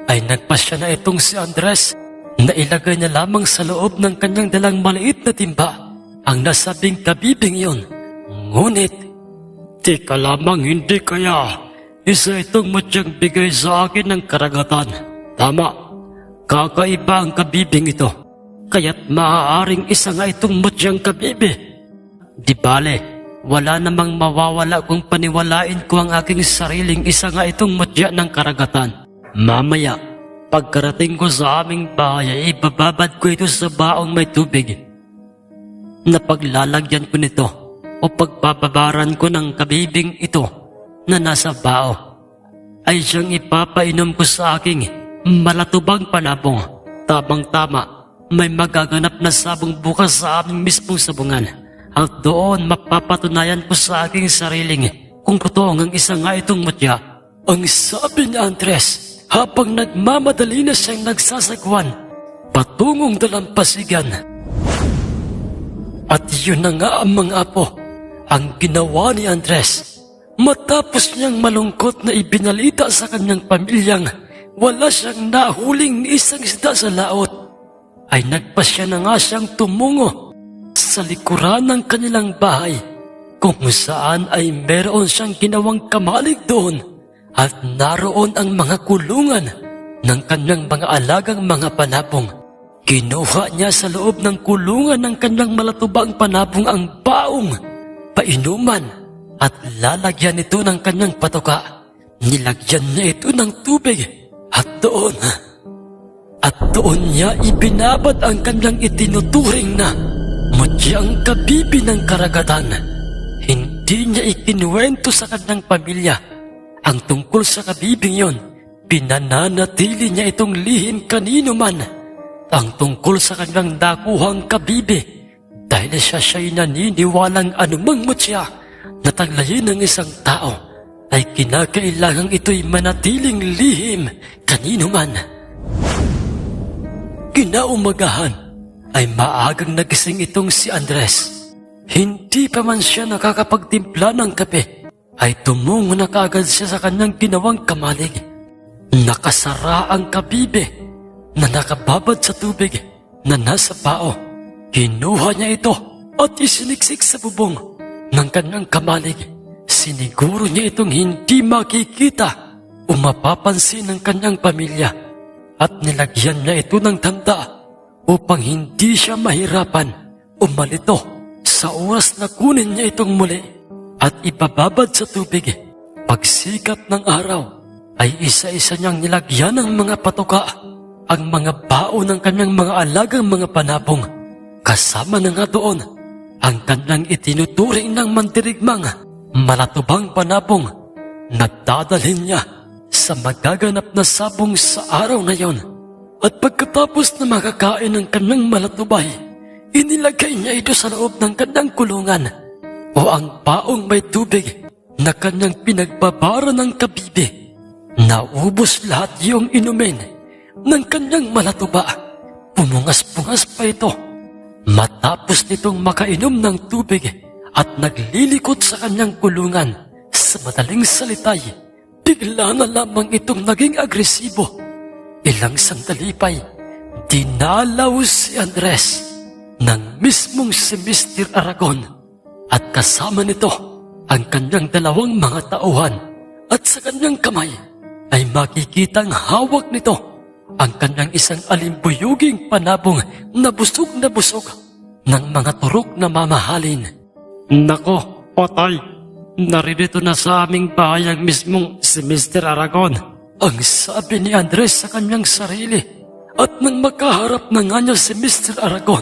ay nagpasya na itong si Andres na ilagay niya lamang sa loob ng kanyang dalang maliit na timba ang nasabing kabibing yon. Ngunit, teka lamang, hindi kaya isa itong matyang bigay sa akin ng karagatan. Tama, kakaiba ang kabibing ito, kaya't maaaring isa nga itong matyang kabibi. Di bale, wala namang mawawala kung paniwalain ko ang aking sariling isa nga itong mutya ng karagatan. Mamaya, pagkarating ko sa aming bahay ay ibababad ko ito sa baong may tubig. Napaglalagyan ko nito o pagbababaran ko ng kabibing ito na nasa bao ay siyang ipapainom ko sa aking malatubang panabong. Tamang-tama, may magaganap na sabong bukas sa aming mismong sabungan. At doon mapapatunayan ko sa aking sariling kung totoo ang isa nga itong mutya. Ang sabi ni Andres habang nagmamadali na siyang nagsasagwan patungong dalampasigan. At yun na nga ang mga apo ang ginawa ni Andres. Matapos niyang malungkot na ibinalita sa kanyang pamilyang wala siyang nahuling ni isang isda sa laot, ay nagpasya na nga siyang tumungo sa likuran ng kanilang bahay kung saan ay meron siyang ginawang kamalig doon at naroon ang mga kulungan ng kanyang mga alagang mga panabong. Kinuha niya sa loob ng kulungan ng kanyang malatubang panabong ang baong painuman at lalagyan ito ng kanyang patoka. Nilagyan niya ito ng tubig at doon niya ibinabad ang kanyang itinuturing na mutyang kabibi ng karagatan. Hindi niya ikinuwento sa kanyang pamilya ang tungkol sa kabibing yon. Pinananatili niya itong lihim kanino man ang tungkol sa kanyang nakuhang kabibi dahil siya'y naniniwalang anumang mutya na taglayin ng isang tao ay kinakailangang ito'y manatiling lihim kanino man. Kinaumagahan ay maagang nagising itong si Andres. Hindi pa man siya nakakapagtimpla ng kape, ay tumungo na kaagad siya sa kanyang ginawang kamalig. Nakasara ang kabibe na nakababad sa tubig na nasa bao. Kinuha niya ito at isiniksik sa bubong ng kanyang kamalig. Siniguro niya itong hindi makikita o mapapansin ng kanyang pamilya at nilagyan niya ito ng tanda upang hindi siya mahirapan o malito sa oras na kunin niya itong muli at ibababad sa tubig. Pagsikat ng araw ay isa-isa niyang nilagyan ng mga patoka ang mga bao ng kanyang mga alagang mga panabong. Kasama na nga doon ang kanyang itinuturing ng mandirigmang malatubang panabong na dadalhin niya sa magaganap na sabong sa araw na yon. At pagkatapos na makakain ng kanyang malatubay, inilagay niya ito sa loob ng kanyang kulungan o ang baong may tubig na kanyang pinagbabara ng kabibi. Naubos lahat yung inumin ng kanyang malatuba. Pumungas-pungas pa ito. Matapos nitong makainom ng tubig at naglilikot sa kanyang kulungan, sa madaling salitay, bigla na lamang itong naging agresibo. Ilang sandali pa'y dinalaw si Andres ng mismong si Mr. Aragon at kasama nito ang kanyang dalawang mga tauhan at sa kanyang kamay ay makikitang hawak nito ang kanyang isang alimbuyuging panabong na busog ng mga turok na mamahalin. Nako, patay! Naririto na sa aming bahay ang mismong si Mr. Aragon, ang sabi ni Andres sa kanyang sarili. At nang makaharap na nga niya si Mr. Aragon,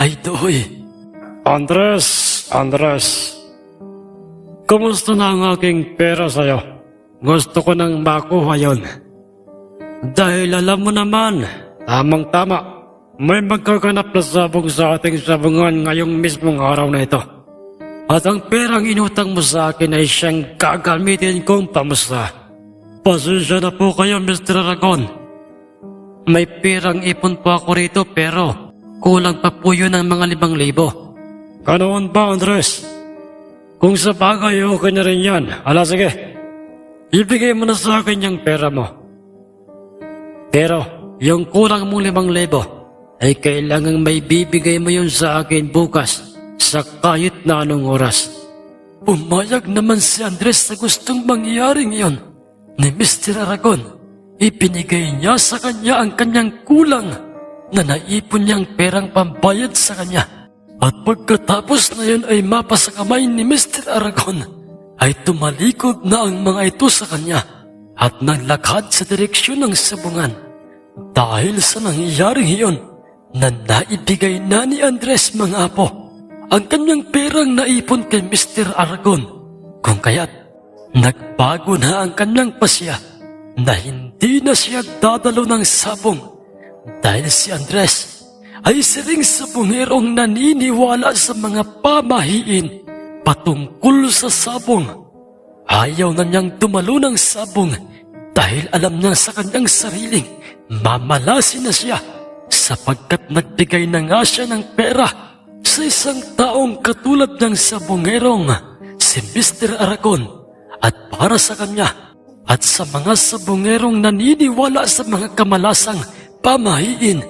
ay doy. Andres, kumusta na ang aking pera sa'yo? Gusto ko nang makuha yon. Dahil alam mo naman, tamang-tama, may magkaganap na sabong sa ating sabungan ngayong mismong araw na ito. At ang perang inutang mo sa akin ay siyang gagamitin kong pamusta. Pasensya na po kayo, Mr. Aragon. May perang ipon po ako rito pero kulang pa po yun ng mga 5,000. Ganoon ba, Andres? Kung sa bagay, okay na rin yan. Ala, sige. ibigay mo na sa akin yung pera mo. Pero, yung kulang mong 5,000 ay kailangang may bibigay mo yun sa akin bukas sa kahit na anong oras. Pumayag naman si Andres sa gustong mangyaring iyon ni Mr. Aragon. Ipinigay niya sa kanya ang kanyang kulang na naipon niyang perang pambayad sa kanya. At pagkatapos na yun ay mapa sa kamay ni Mr. Aragon, ay tumalikod na ang mga ito sa kanya at naglakad sa direksyon ng sabungan. Dahil sa nangyayaring iyon, na naibigay na ni Andres mga apo ang kanyang perang naipon kay Mr. Aragon. Kung kaya't nagbago na ang kanyang pasya na hindi na siya dadalo ng sabong dahil si Andres ay siring sabongerong naniniwala sa mga pamahiin patungkol sa sabong. Ayaw na niyang dumalo ng sabong dahil alam niya sa kanyang sariling mamalasin na siya sapagkat nagbigay na nga siya ng pera sa isang taong katulad ng sabongerong si Mr. Aragon. At para sa kanya at sa mga sabongerong naniniwala sa mga kamalasang pamahiin,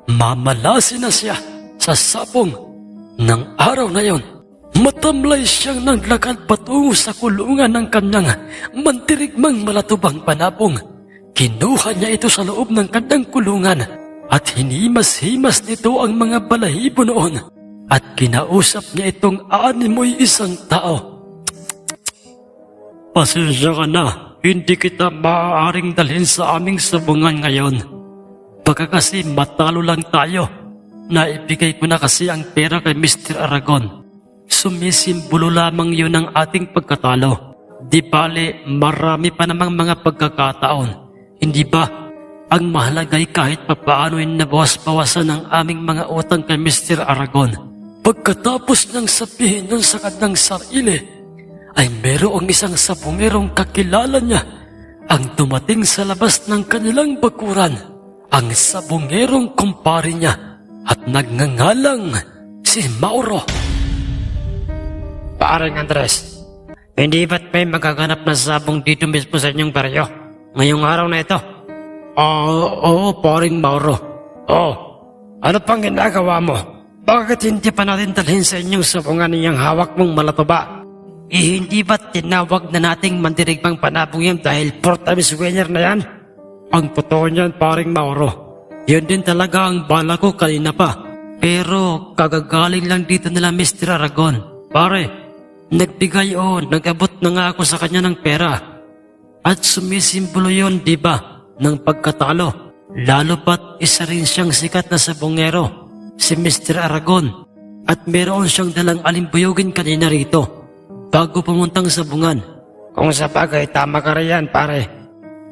mamalasin na siya sa sabong. Ng araw na yon, matamlay siyang naglakad patungo sa kulungan ng kanyang mantirigmang malatubang panabong. Kinuha niya ito sa loob ng kanyang kulungan at hinimas-himas nito ang mga balahibo noon at kinausap niya itong animoy isang tao. Pasensya ka na, hindi kita maaaring dalhin sa aming sabungan ngayon. Baka kasi matalo lang tayo. Naibigay ko na kasi ang pera kay Mr. Aragon. Sumisimbolo lamang yun ang ating pagkatalo. Di bale, marami pa namang mga pagkakataon. Hindi ba? Ang mahalaga ay kahit papaano ay nabawas-bawasan ang aming mga utang kay Mr. Aragon. Pagkatapos niyang sabihin nun sa kanyang sarili, ay merong isang sabongerong kakilala niya ang dumating sa labas ng kanilang bakuran, ang sabongerong kumpare niya at nagngangalang si Mauro. Paring Andres, hindi ba't may magaganap na sabong dito mismo sa inyong baryo ngayong araw na ito? Oo, paring Mauro. Oh, ano pang ginagawa mo? Bakit hindi pa natin dalhin sa inyong sabungan niyang hawak mong malatuba? Hindi ba't tinawag na nating mandirigmang panabong yan dahil 4 times winner na yan? Ang totoo niyan, paring Mauro. Yun din talaga ang bala ko kanina pa. Pero kagagaling lang dito nila Mr. Aragon. Pare, nagbigay nag-abot na nga ako sa kanya ng pera. At sumisimbolo yun, di ba, ng pagkatalo. Lalo pat isa rin siyang sikat na sabongero, si Mr. Aragon. At meron siyang dalang alimbuyogin kanina rito bago pumuntang sabungan. Kung sa bagay, tama ka riyan, pare.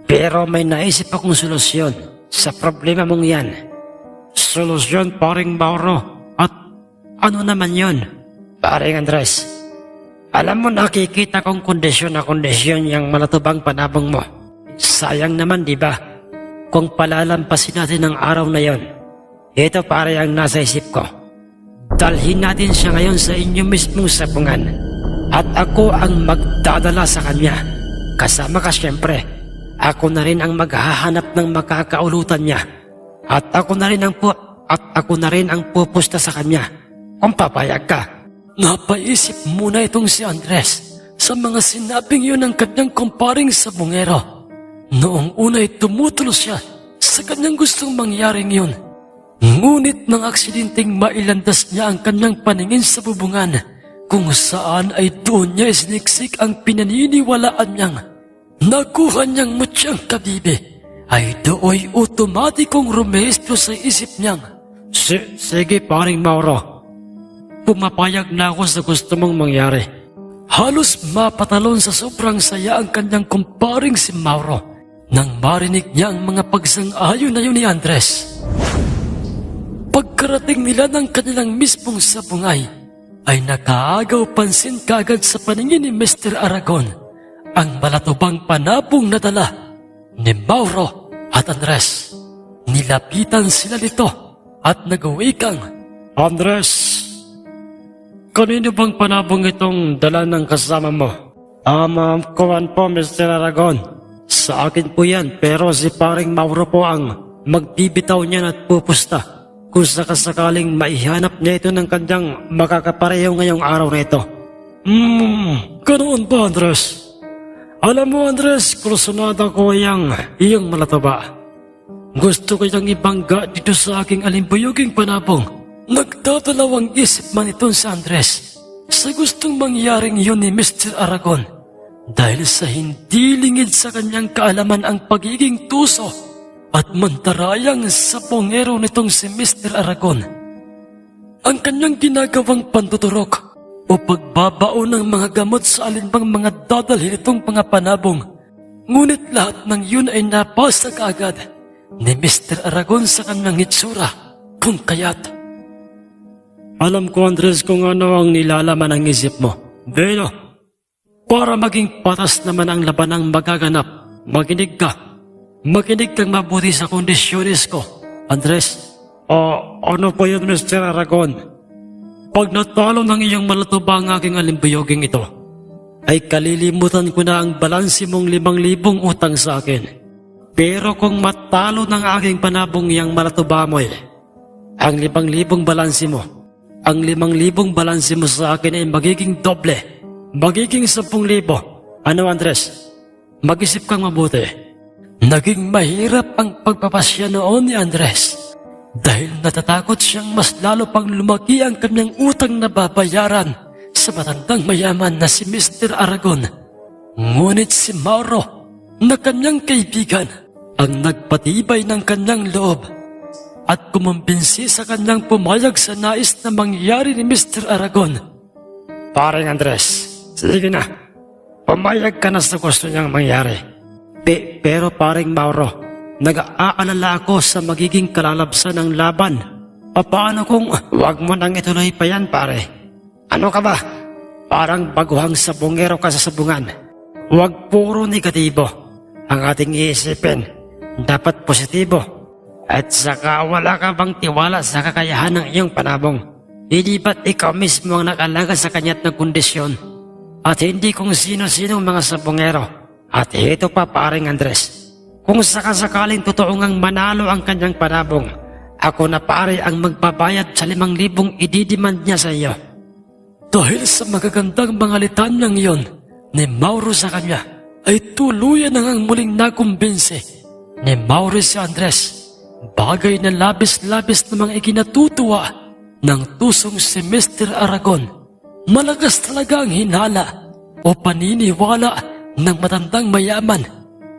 Pero may naisip akong solusyon sa problema mong yan. Solusyon, paring Mauro? At ano naman yon, paring Andres? Alam mo, nakikita kong kondisyon na kondisyon yung malatubang panabong mo. Sayang naman, di ba? Kung palalampasin natin ang araw na yon. Ito pare ang nasa isip ko. Dalhin natin siya ngayon sa inyo mismong sabungan. At ako ang magdadala sa kanya. Kasama ka siyempre. Ako na rin ang maghahanap ng makakaulutan niya. At ako na rin ang pupusta sa kanya. Kung papayag ka. Napaisip muna itong si Andres sa mga sinabing yun ng kanyang kumparing sabongero. Noong una'y tumutulo siya sa kanyang gustong mangyaring yun. Ngunit nang aksidenteng mailandas niya ang kanyang paningin sa bubungan, kung saan ay doon niya isiniksik ang pinaniniwalaan niyang nakuha niyang mutyang kabibe, ay dooy otomatikong rumehistro sa isip niyang, Sige paring Mauro, pumapayag na ako sa gusto mong mangyari. Halos mapatalon sa sobrang saya ang kanyang kumparing si Mauro nang marinig niya ang mga pagsang-ayon na yun ni Andres. Pagkarating nila ng kanilang mismong sabungay, ay nakaagaw pansin kagad sa paningin ni Mr. Aragon ang malatubang panabong na dala ni Mauro at Andres. Nilapitan sila nito at nagawikang, Andres, kanino bang panabong itong dala ng kasama mo? Kuwan po, Mr. Aragon. Sa akin po yan, pero si paring Mauro po ang magbibitaw niyan at pupusta kung sakasakaling maihanap niya ito ng kanyang makakapareho ngayong araw na ito. Ganoon ba, Andres? Alam mo, Andres, kursunada ko iyang malataba. Gusto ko yung ibangga dito sa aking alimbuyoging panabong. Nagdadalawang isip man itong si Andres sa gustong mangyaring yun ni Mr. Aragon dahil sa hindi lingid sa kanyang kaalaman ang pagiging tuso at mantarayang sa pongero nitong si Mr. Aragon. Ang kanyang ginagawang pantuturok o pagbabao ng mga gamot sa alinbang mga dadalhin itong mga panabong. Ngunit lahat ng yun ay napasa kaagad ni Mr. Aragon sa kanyang itsura, kung kaya't. Alam ko, Andres, kung ano ang nilalaman ng isip mo. Beno, para maging patas naman ang labanang magaganap, makinig ka. Makinig kang mabuti sa kondisyones ko, Andres. Ano po yun, Mr. Aragon? Pag natalo ng iyong malatuba ang aking alimbuyoging ito, ay kalilimutan ko na ang balansi mong 5,000 utang sa akin. Pero kung matalo ng aking panabong iyang malatuba mo ang 5,000 balansi mo, ang 5,000 balansi mo sa akin ay magiging doble, magiging 10,000. Ano, Andres? Mag-isip kang mabuti. Naging mahirap ang pagpapasya noon ni Andres dahil natatakot siyang mas lalo pang lumaki ang kanyang utang na babayaran sa matandang mayaman na si Mr. Aragon. Ngunit si Mauro na kanyang kaibigan ang nagpatibay ng kanyang loob at kumumbinsi sa kanyang pumayag sa nais na mangyari ni Mr. Aragon. Paring Andres, sige na. Pumayag ka na sa gusto niyang mangyari. Pero paring Mauro, nag-aalala ako sa magiging kalalabsan ng laban. Paano kung wag mo nang ituloy pa yan, pare? Ano ka ba? Parang baguhang sabungero ka sa sabungan. Wag puro negatibo ang ating iisipin. Dapat positibo. At saka wala ka bang tiwala sa kakayahan ng iyong panabong? Hindi ba't ikaw mismo ang nakalaga sa kanya't ng kondisyon? At hindi kung sino-sinong mga sabongero. At ito pa, paring Andres, kung sakasakaling totoo ngang manalo ang kanyang panabong, ako na pare ang magbabayad sa 5,000 ididemand niya sa iyo. Dahil sa magagandang mga litanyang iyon ni Mauro sa kanya, ay tuluyan na ngang muling nakumbinsi ni Mauro si Andres. Bagay na labis-labis namang ikinatutuwa ng tusong si Mr. Aragon. Malagas talaga ang hinala o paniniwala ng matandang mayaman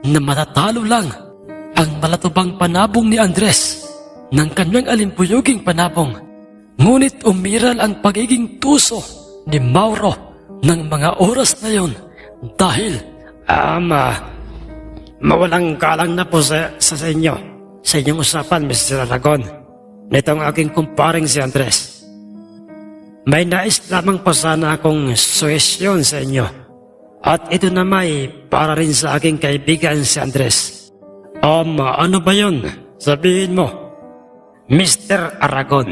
na matatalo lang ang malatubang panabong ni Andres ng kanyang alimpuyoging panabong. Ngunit umiral ang pagiging tuso ni Mauro ng mga oras na yon dahil mawalang galang na po sa inyo. Sa inyong usapan, Mr. Aragon, nitong aking kumparing si Andres. May nais lamang po sana akong suwesyon sa inyo. At ito na may para rin sa aking kaibigan si Andres. Ano ba yun? Sabihin mo. Mr. Aragon,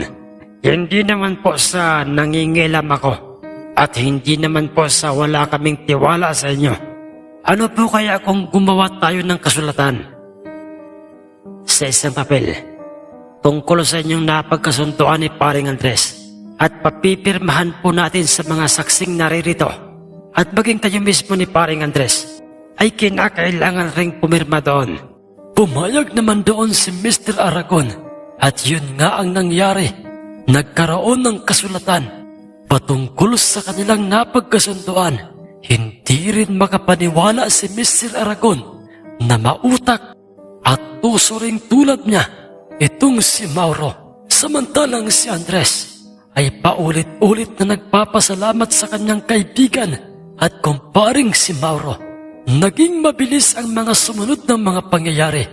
hindi naman po sa nangingilam ako at hindi naman po sa wala kaming tiwala sa inyo. Ano po kaya kung gumawa tayo ng kasulatan sa isang papel tungkol sa inyong napagkasunduan ni paring Andres at papipirmahan po natin sa mga saksing naririto at maging kayo mismo ni paring Andres ay kinakailangan ring pumirma doon. Pumayag naman doon si Mr. Aragon at yun nga ang nangyari. Nagkaroon ng kasulatan patungkol sa kanilang napagkasunduan. Hindi rin makapaniwala si Mr. Aragon na mautak at tuso ring tulad niya itong si Mauro. Samantalang si Andres ay paulit-ulit na nagpapasalamat sa kanyang kaibigan at kumparing si Mauro. Naging mabilis ang mga sumunod ng mga pangyayari.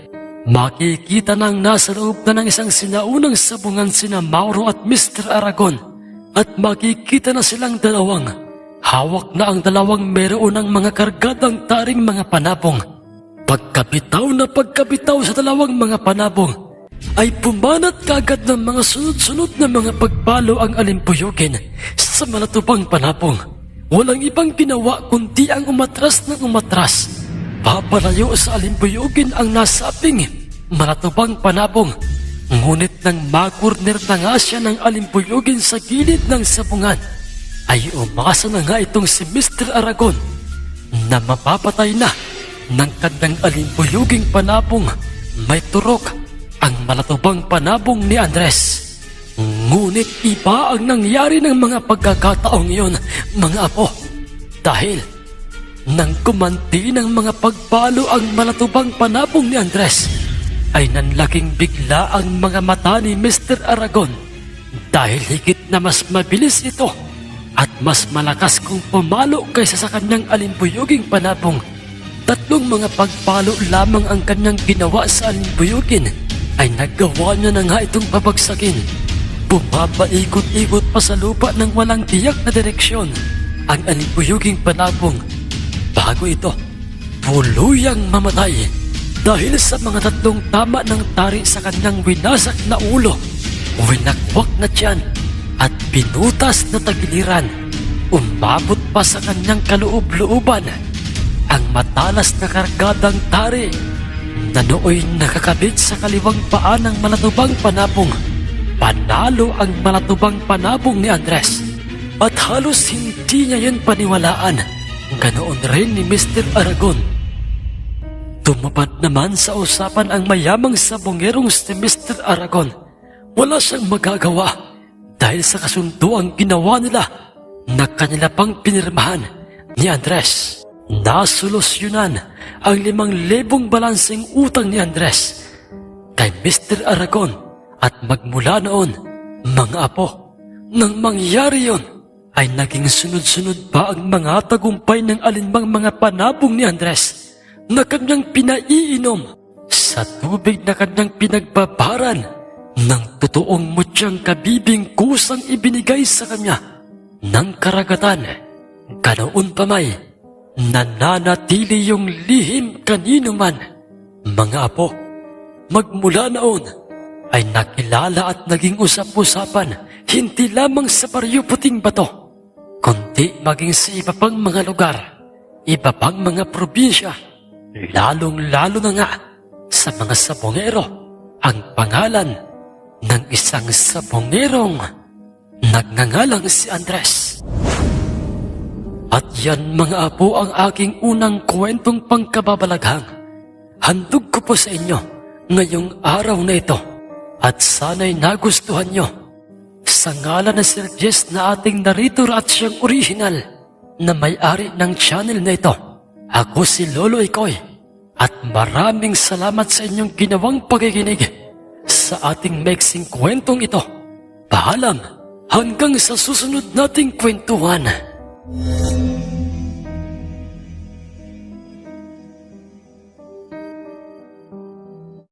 Makikita nang nasa loob na ng isang sinaunang sabungan sina Mauro at Mr. Aragon at makikita na silang dalawang hawak na ang dalawang meron ng mga kargadang taring mga panabong. Pagkabitaw sa dalawang mga panabong, ay pumanat kagad ng mga sunod-sunod na mga pagpalo ang alimpuyogin sa malatubang panabong. walang ibang ginawa kundi ang umatras ng umatras. Papalayo sa alimbuyugin ang nasabing malatubang panabong. Ngunit nang makorner na nga siya ng alimbuyugin sa gilid ng sabungan, ay umasa na nga itong si Mr. Aragon na mapapatay na ng kanyang alimbuyuging panabong. May turok ang malatubang panabong ni Andres. Ngunit iba ang nangyari ng mga pagkakataong iyon, mga apo. Dahil nang kumanti ng mga pagpalo ang malatubang panabong ni Andres, ay nanlaking bigla ang mga mata ni Mr. Aragon dahil higit na mas mabilis ito at mas malakas kung pumalo kaysa sa kanyang alimbuyuging panabong. 3 mga pagpalo lamang ang kanyang ginawa sa alimbuyugin ay nagawa niya na nga itong babagsakin. Bumabaikot-ikot pa sa lupa ng walang tiyak na direksyon ang alimbuyuging panabong bago ito tuluyang mamatay dahil sa mga 3 tama ng tari sa kanyang winasak na ulo, winakwak na tiyan at pinutas na tagiliran. Umabot pa sa kanyang kaloob-looban ang matalas na kargadang tari na nooy nakakabit sa kaliwang paa ng malatubang panabong. Panalo ang malatubang panabong ni Andres at halos hindi niya yun paniwalaan. Ganoon rin ni Mr. Aragon. Tumupad naman sa usapan ang mayamang sabongerong si Mr. Aragon. Wala siyang magagawa dahil sa kasunduang ginawa nila na kanila pang pinirmahan ni Andres. Nasolusyonan ang 5,000 balanseng utang ni Andres kay Mr. Aragon at magmula noon, mga apo, nang mangyari yon ay naging sunod-sunod pa ang mga tagumpay ng alinmang mga panabong ni Andres na kanyang pinaiinom sa tubig na kanyang pinagbabaran ng totoong mutyang kabibing kusang ibinigay sa kanya ng karagatan. Ganoon pa may nananatili yung lihim kanino man. Mga apo, magmula noon ay nakilala at naging usap-usapan hindi lamang sa Baryo Puting Bato, kundi maging sa iba pang mga lugar, iba pang mga probinsya, lalong-lalo na nga sa mga sabongero ang pangalan ng isang sabongerong nagngangalang si Andres. At yan, mga apo, ang aking unang kwentong pangkababalaghang. Handog ko po sa inyo ngayong araw na ito at sana'y nagustuhan nyo. Sa ngalan na Sir Jess na ating narrator at siyang original na may-ari ng channel na ito, ako si Lolo Ikoy at maraming salamat sa inyong ginawang pakikinig sa ating maiksing kwentong ito. Paalam hanggang sa susunod nating kwentuhan.